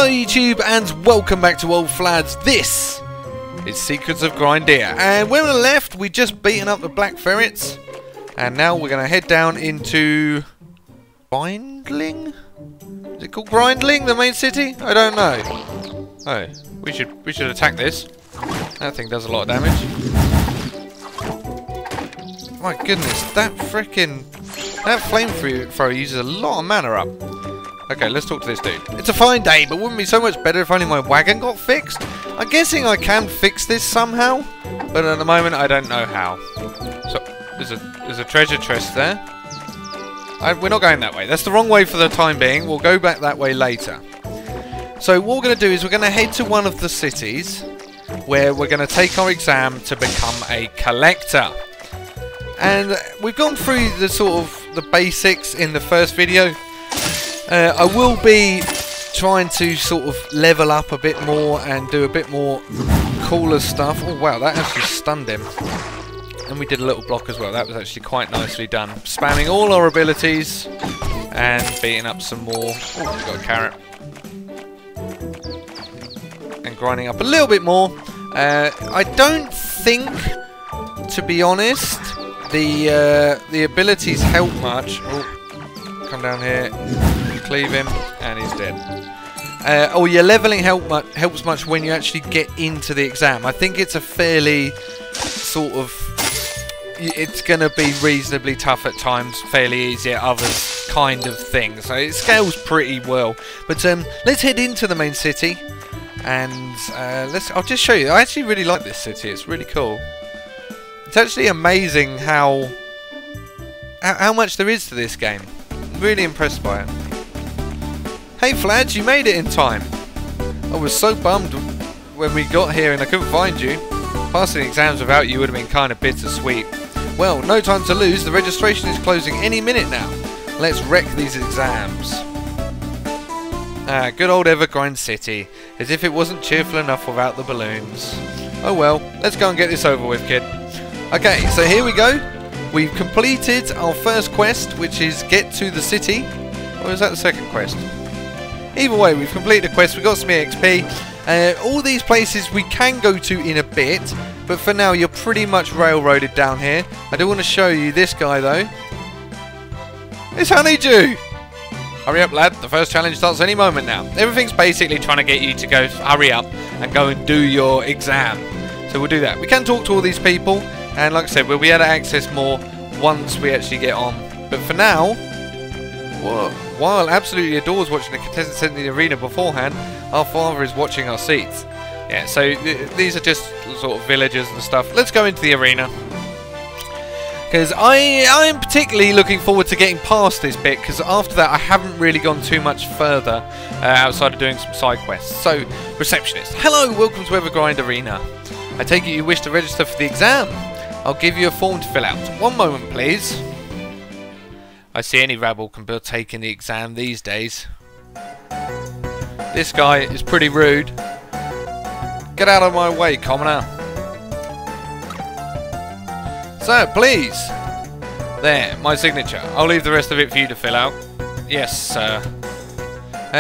Hello YouTube and welcome back to Old Flads. This is Secrets of Grindea, and when we left we just beaten up the black ferrets, and now we're going to head down into Grindling? Is it called Grindling, the main city? I don't know. Oh, we should attack this. That thing does a lot of damage. My goodness, that flamethrower uses a lot of mana up. Okay, let's talk to this dude. It's a fine day, but wouldn't it be so much better if only my wagon got fixed? I'm guessing I can fix this somehow, but at the moment I don't know how. So, there's a treasure chest there. We're not going that way. That's the wrong way for the time being. We'll go back that way later. So what we're going to do is we're going to head to one of the cities where we're going to take our exam to become a collector. And we've gone through the sort of the basics in the first video. I will be trying to sort of level up a bit more and do a bit more cooler stuff. Oh wow, that actually stunned him. And we did a little block as well. That was actually quite nicely done. Spamming all our abilities and beating up some more. Oh, we've got a carrot. And grinding up a little bit more. I don't think, to be honest, the abilities help much. Oh, come down here. Cleave him, and he's dead. Your leveling helps much when you actually get into the exam. I think it's a fairly sort of... It's going to be reasonably tough at times, fairly easy at others kind of thing. So it scales pretty well. But let's head into the main city, and I'll just show you. I actually really like this city. It's really cool. It's actually amazing how much there is to this game. I'm really impressed by it. Hey Flads, you made it in time. I was so bummed when we got here and I couldn't find you. Passing the exams without you would have been kind of bittersweet. Well, no time to lose. The registration is closing any minute now. Let's wreck these exams. Good old Evergrind City. As if it wasn't cheerful enough without the balloons. Oh well, let's go and get this over with, kid. Okay, so here we go. We've completed our first quest, which is get to the city. Or is that the second quest? Either way, we've completed a quest, we've got some EXP. All these places we can go to in a bit, but for now you're pretty much railroaded down here. I do want to show you this guy though. It's Honeydew! Hurry up lad, the first challenge starts any moment now. Everything's basically trying to get you to go hurry up and go and do your exam. So we'll do that. We can talk to all these people, and like I said, we'll be able to access more once we actually get on. But for now, while absolutely adores watching the contestants in the arena beforehand, our father is watching our seats. Yeah, so these are just sort of villagers and stuff. Let's go into the arena. Because I am particularly looking forward to getting past this bit, because after that I haven't really gone too much further outside of doing some side quests. So, receptionist. Hello, welcome to Evergrind Arena. I take it you wish to register for the exam. I'll give you a form to fill out. One moment, please. I see any rabble can partake in the exam these days. This guy is pretty rude. Get out of my way, commoner. Sir, please. There, my signature. I'll leave the rest of it for you to fill out. Yes, sir.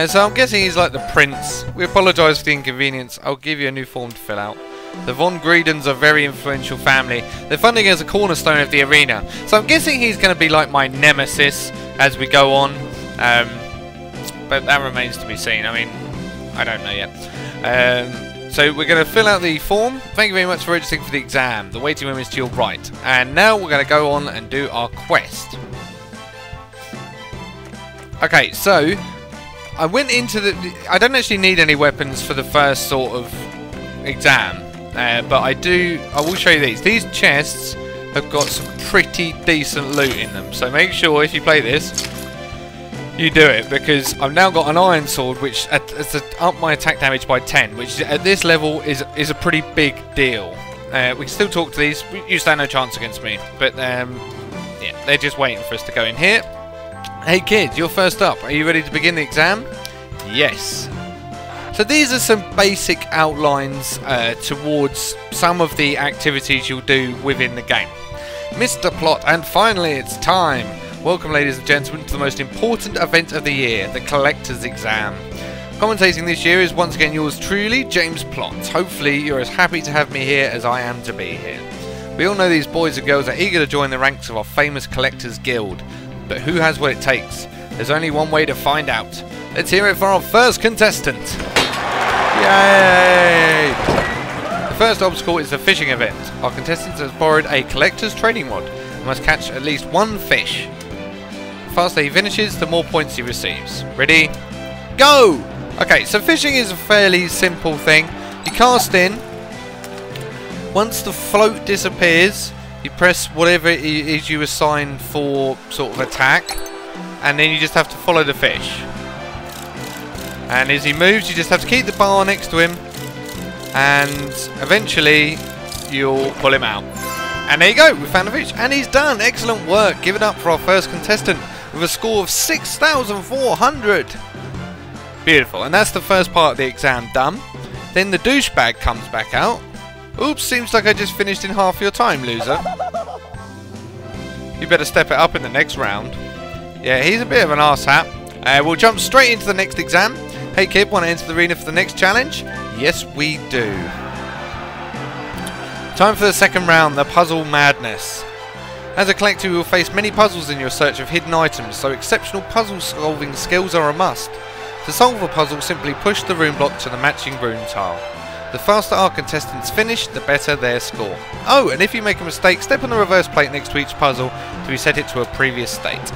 So I'm guessing he's like the prince. We apologise for the inconvenience. I'll give you a new form to fill out. The Von Greedens are a very influential family. Their funding is a cornerstone of the arena. So I'm guessing he's going to be like my nemesis as we go on. But that remains to be seen. I mean, I don't know yet. So we're going to fill out the form. Thank you very much for registering for the exam. The waiting room is to your right. And now we're going to go on and do our quest. Okay, so I went into the... I don't actually need any weapons for the first sort of exam. But I will show you these. These chests have got some pretty decent loot in them. So make sure if you play this, you do it. Because I've now got an iron sword, which has up my attack damage by 10. Which at this level is a pretty big deal. We can still talk to these. You stand no chance against me. But yeah, they're just waiting for us to go in here. Hey kids, you're first up. Are you ready to begin the exam? Yes. So these are some basic outlines towards some of the activities you'll do within the game. Mr. Plot, and finally it's time. Welcome ladies and gentlemen to the most important event of the year, the Collector's Exam. Commentating this year is once again yours truly, James Plott. Hopefully you're as happy to have me here as I am to be here. We all know these boys and girls are eager to join the ranks of our famous Collectors Guild. But who has what it takes? There's only one way to find out. Let's hear it for our first contestant. Yay! The first obstacle is the fishing event. Our contestant has borrowed a collector's training rod and must catch at least one fish. The faster he finishes, the more points he receives. Ready? Go! Okay, so fishing is a fairly simple thing. You cast in. Once the float disappears, you press whatever it is you assign for sort of attack, and then you just have to follow the fish. And as he moves, you just have to keep the bar next to him, and eventually you'll pull him out. And there you go, we found a fish, and he's done. Excellent work. Give it up for our first contestant with a score of 6,400. Beautiful, and that's the first part of the exam done. Then the douchebag comes back out. Oops, seems like I just finished in half your time, loser. You better step it up in the next round. Yeah, he's a bit of an arsehat. We'll jump straight into the next exam. Hey kid, want to enter the arena for the next challenge? Yes, we do. Time for the second round, the puzzle madness. As a collector, you will face many puzzles in your search of hidden items, so exceptional puzzle solving skills are a must. To solve a puzzle, simply push the rune block to the matching rune tile. The faster our contestants finish, the better their score. Oh, and if you make a mistake, step on the reverse plate next to each puzzle to reset it to a previous state.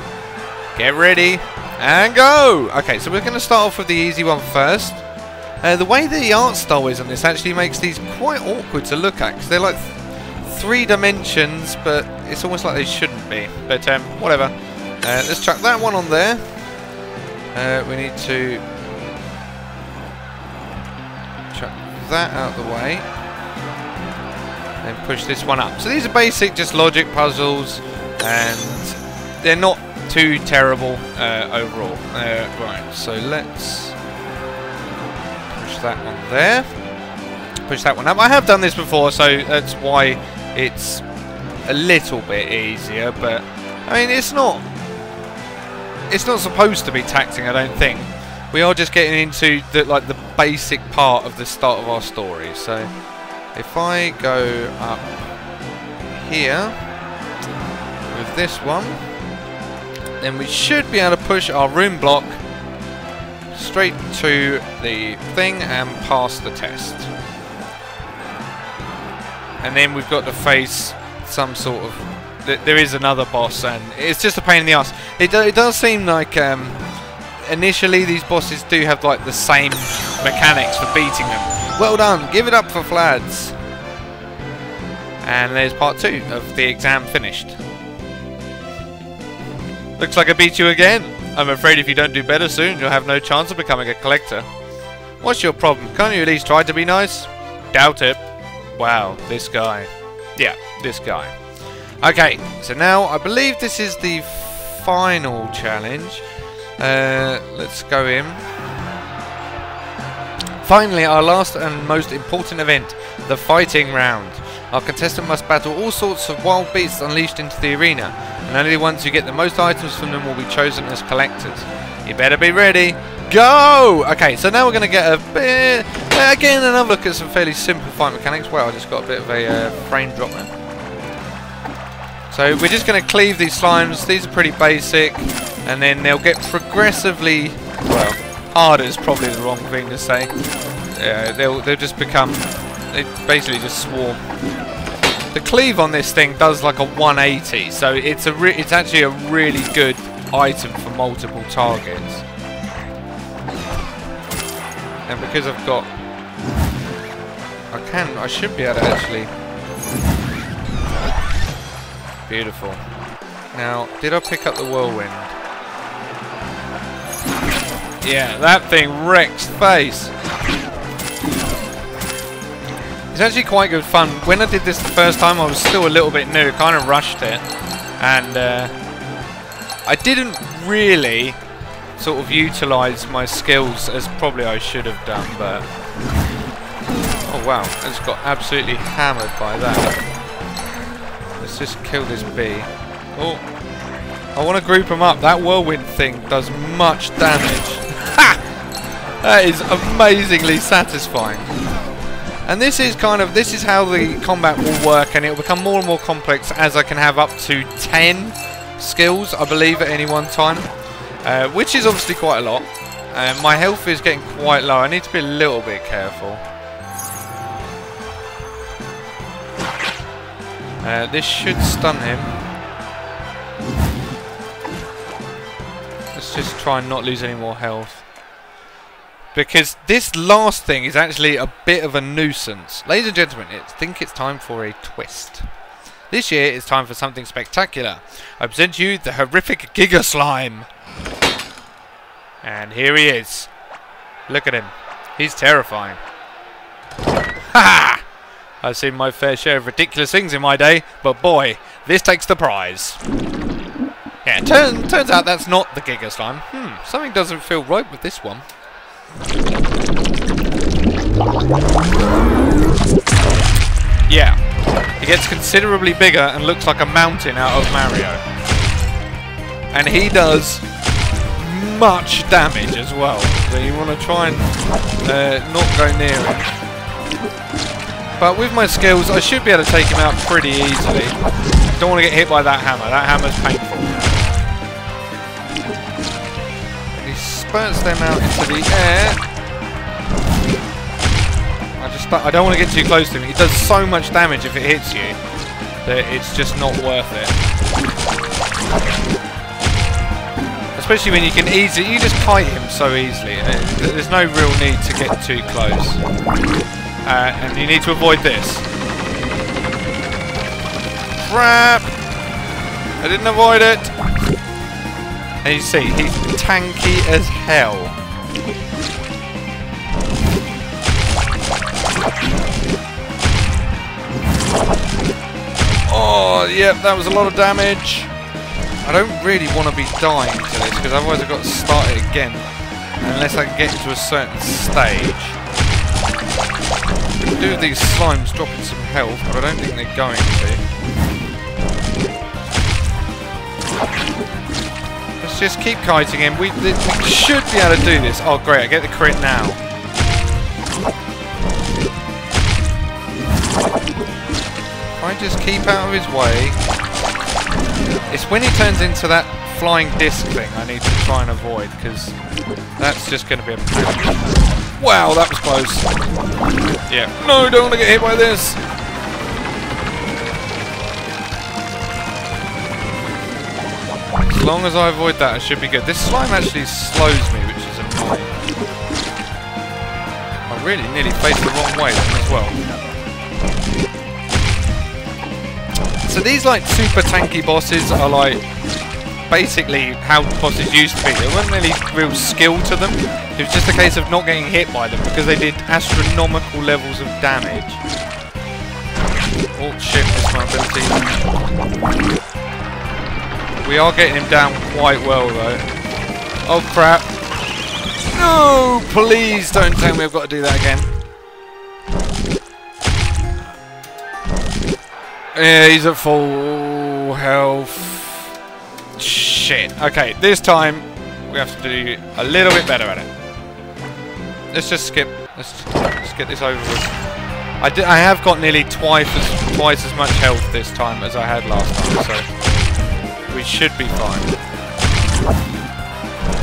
Get ready, and go! Okay, so we're going to start off with the easy one first. The way the art style is on this actually makes these quite awkward to look at, because they're like 3 dimensions, but it's almost like they shouldn't be. But whatever. Let's chuck that one on there. We need to chuck that out of the way and push this one up. So these are basic just logic puzzles, and they're not too terrible overall. Right, so let's push that one there, push that one up. I have done this before, so that's why it's a little bit easier, but I mean it's not supposed to be taxing, I don't think. We are just getting into the basic part of the start of our story. So if I go up here with this one, then we should be able to push our rune block straight to the thing and pass the test. And then we've got to face some sort of... There is another boss, and it's just a pain in the ass. It does seem like initially these bosses do have like the same mechanics for beating them. Well done, give it up for Flads. And there's part 2 of the exam finished. Looks like I beat you again. I'm afraid if you don't do better soon, you'll have no chance of becoming a collector. What's your problem? Can't you at least try to be nice? Doubt it. Wow, this guy. Yeah, this guy. Okay, so now I believe this is the final challenge. Let's go in. Finally, our last and most important event, the fighting round. Our contestant must battle all sorts of wild beasts unleashed into the arena, and only the ones who get the most items from them will be chosen as collectors. You better be ready. Go! Okay, so now we're going to get a bit... again, another look at some fairly simple fight mechanics. Wow, I just got a bit of a frame drop there. So we're just going to cleave these slimes. These are pretty basic, and then they'll get progressively, well, harder is probably the wrong thing to say. They'll just become, they basically just swarm. The cleave on this thing does like a 180, so it's actually a really good item for multiple targets. And because I've got, I should be able to actually. Beautiful. Now, did I pick up the whirlwind? Yeah, that thing wrecks face. It's actually quite good fun. When I did this the first time, I was still a little bit new, kind of rushed it, and I didn't really sort of utilise my skills as probably I should have done, but oh wow, I just got absolutely hammered by that. Let's just kill this bee. Oh, I want to group them up. That whirlwind thing does much damage. Ha! That is amazingly satisfying. And this is how the combat will work, and it will become more and more complex as I can have up to 10 skills, I believe, at any one time, which is obviously quite a lot. My health is getting quite low. I need to be a little bit careful. This should stun him. Let's just try and not lose any more health. Because this last thing is actually a bit of a nuisance. Ladies and gentlemen, I think it's time for a twist. This year it's time for something spectacular. I present you the horrific Giga Slime. And here he is. Look at him. He's terrifying. Ha! I've seen my fair share of ridiculous things in my day, but boy, this takes the prize. Yeah, turns out that's not the Giga Slime. Something doesn't feel right with this one. Yeah, he gets considerably bigger and looks like a mountain out of Mario. And he does much damage as well, so you want to try and not go near him. But with my skills, I should be able to take him out pretty easily. Don't want to get hit by that hammer. That hammer's painful. He spurts them out into the air. I don't want to get too close to him. He does so much damage if it hits you that it's just not worth it. Especially when you can you just kite him so easily. There's no real need to get too close. And you need to avoid this. Crap! I didn't avoid it. And you see, he's tanky as hell. Oh, yep, that was a lot of damage. I don't really want to be dying to this, because otherwise I've got to start it again. Unless I can get into a certain stage. Do these slimes dropping some health, but I don't think they're going to. Let's just keep kiting him. We should be able to do this. Oh, great, I get the crit now. I just keep out of his way. It's when he turns into that flying disc thing I need to try and avoid, because that's just going to be a pain. Wow, that was close. Yeah. No, don't want to get hit by this. As long as I avoid that, I should be good. This slime actually slows me, which is annoying. I really nearly faced the wrong way then as well. So these like super tanky bosses are like basically how bosses used to be. There wasn't any real skill to them. It was just a case of not getting hit by them because they did astronomical levels of damage. Oh shit, missed my ability. We are getting him down quite well though. Oh crap. No, please don't tell me I've got to do that again. Yeah, he's at full health. Shit. Okay, this time we have to do a little bit better at it. Let's just skip. Let's get this over with. I have got nearly twice as much health this time as I had last time, so we should be fine.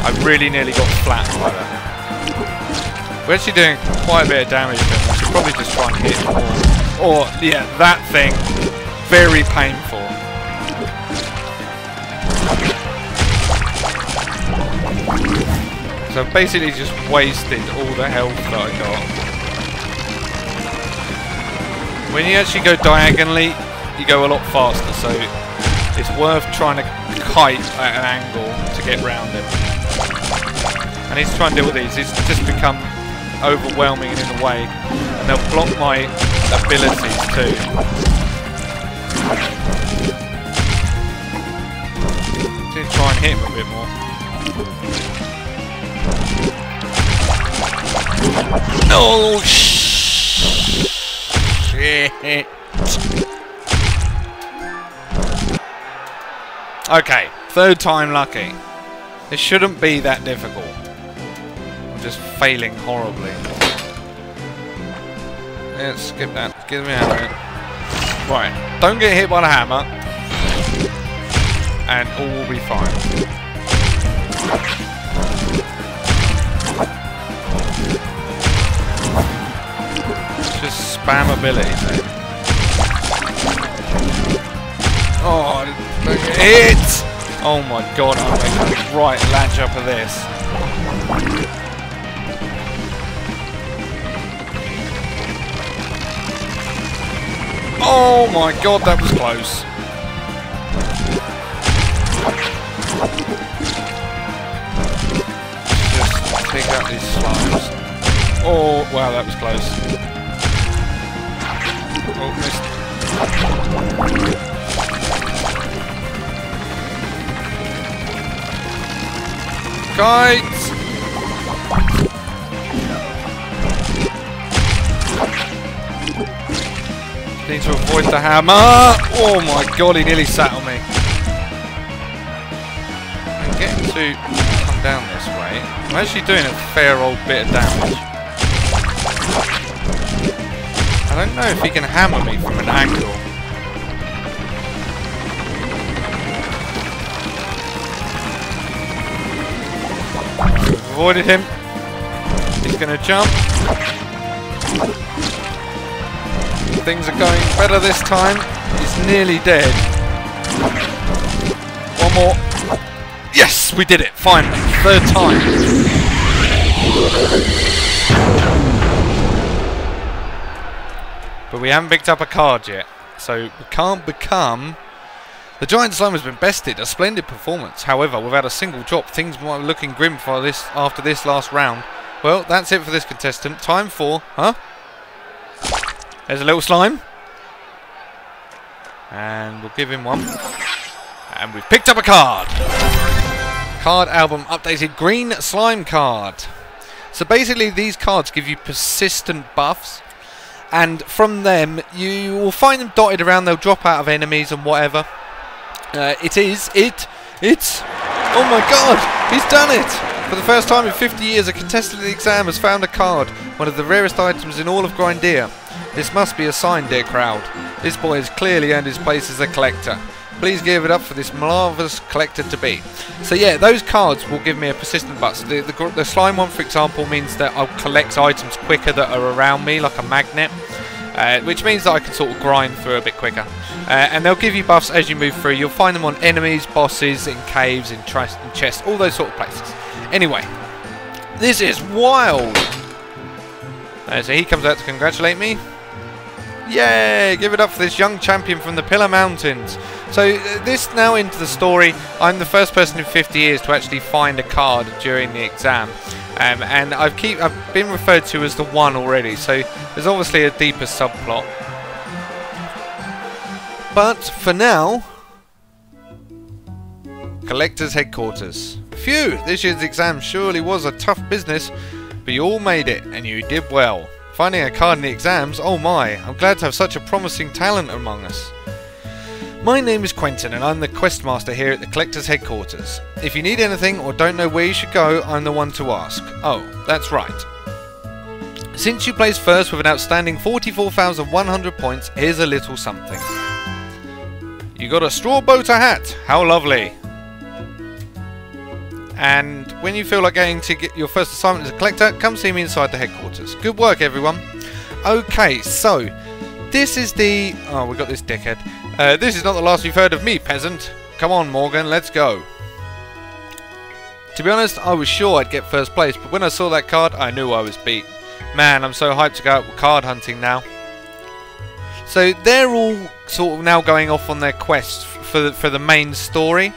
I really nearly got flat by that. We're actually doing quite a bit of damage then. I should probably just try and hit more. Or, yeah, that thing. Very painful. So I've basically just wasted all the health that I got. When you actually go diagonally, you go a lot faster, so it's worth trying to kite at an angle to get round him. I need to try and deal with these. It's just become overwhelming and in the way, and they'll block my abilities too. Just try and hit him a bit more. No shit. Okay, third time lucky. It shouldn't be that difficult. I'm just failing horribly. Yeah, skip that. Give me out of it. Right, don't get hit by the hammer, and all will be fine. Just spam abilities, mate. Oh, hit! Oh my god, I'm making a right latch up of this. Oh my god, that was close. Just pick up these slimes. Oh, wow, that was close. Oh, missed. Kites! Need to avoid the hammer. Oh my god, he nearly sat on me. I'm getting to come down this way. I'm actually doing a fair old bit of damage. I don't know if he can hammer me from an angle. We've avoided him. He's going to jump. Things are going better this time. He's nearly dead. One more. Yes, we did it. Finally. Third time. But we haven't picked up a card yet. So we can't become... The giant slime has been bested. A splendid performance. However, without a single drop, things might be looking grim for this after this last round. Well, that's it for this contestant. Time for... Huh? There's a little slime. And we'll give him one. And we've picked up a card. Card album updated green slime card. So basically these cards give you persistent buffs. And from them you will find them dotted around. They'll drop out of enemies and whatever. It's... Oh my god! He's done it! For the first time in 50 years, a contestant in the exam has found a card. One of the rarest items in all of Grindea. This must be a sign, dear crowd. This boy has clearly earned his place as a collector. Please give it up for this marvellous collector to be. So yeah, those cards will give me a persistent buff. So the slime one, for example, means that I'll collect items quicker that are around me, like a magnet. Which means that I can sort of grind through a bit quicker. And they'll give you buffs as you move through. You'll find them on enemies, bosses, in caves, in chests, all those sort of places. Anyway, this is wild. So he comes out to congratulate me. Yay! Give it up for this young champion from the Pillar Mountains. So this now into the story. I'm the first person in 50 years to actually find a card during the exam. And I've been referred to as the one already. So there's obviously a deeper subplot. But for now, Collector's Headquarters. Phew! This year's exam surely was a tough business, but you all made it, and you did well. Finding a card in the exams? Oh my, I'm glad to have such a promising talent among us. My name is Quentin and I'm the Questmaster here at the Collector's Headquarters. If you need anything or don't know where you should go, I'm the one to ask. Oh, that's right. Since you placed first with an outstanding 44,100 points, here's a little something. You got a straw bow to hat. How lovely. And when you feel like going to get your first assignment as a collector, come see me inside the headquarters. Good work, everyone. Okay, so this is the... Oh, we got this dickhead. This is not the last you've heard of me, peasant. Come on, Morgan, let's go. To be honest, I was sure I'd get first place, but when I saw that card, I knew I was beat. Man, I'm so hyped to go out card hunting now. So they're all sort of now going off on their quest for the main story.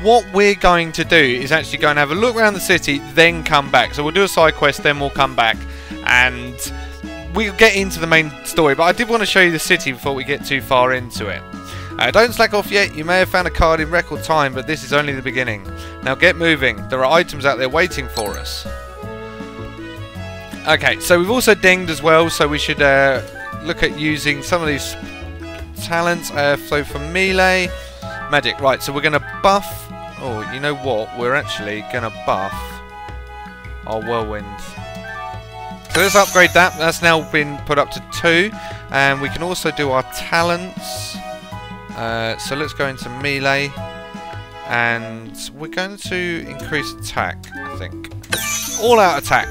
What we're going to do is actually go and have a look around the city, then come back. So we'll do a side quest, then we'll come back, and we'll get into the main story. But I did want to show you the city before we get too far into it. Don't slack off yet. You may have found a card in record time, but this is only the beginning. Now get moving. There are items out there waiting for us. Okay, so we've also dinged as well, so we should look at using some of these talents. So for melee... Magic, right, so we're going to buff... Oh, you know what? We're actually going to buff our whirlwind. So let's upgrade that. That's now been put up to 2, and we can also do our talents. So let's go into melee, and we're going to increase attack, I think. All out attack.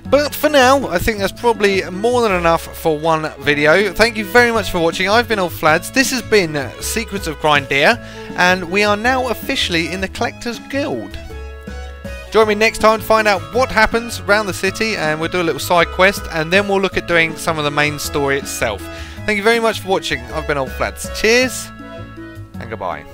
But for now, I think that's probably more than enough for one video. Thank you very much for watching. I've been Flads. This has been Secrets of Grindea, and we are now officially in the Collector's Guild. Join me next time to find out what happens around the city, and we'll do a little side quest, and then we'll look at doing some of the main story itself. Thank you very much for watching. I've been Flads. Cheers, and goodbye.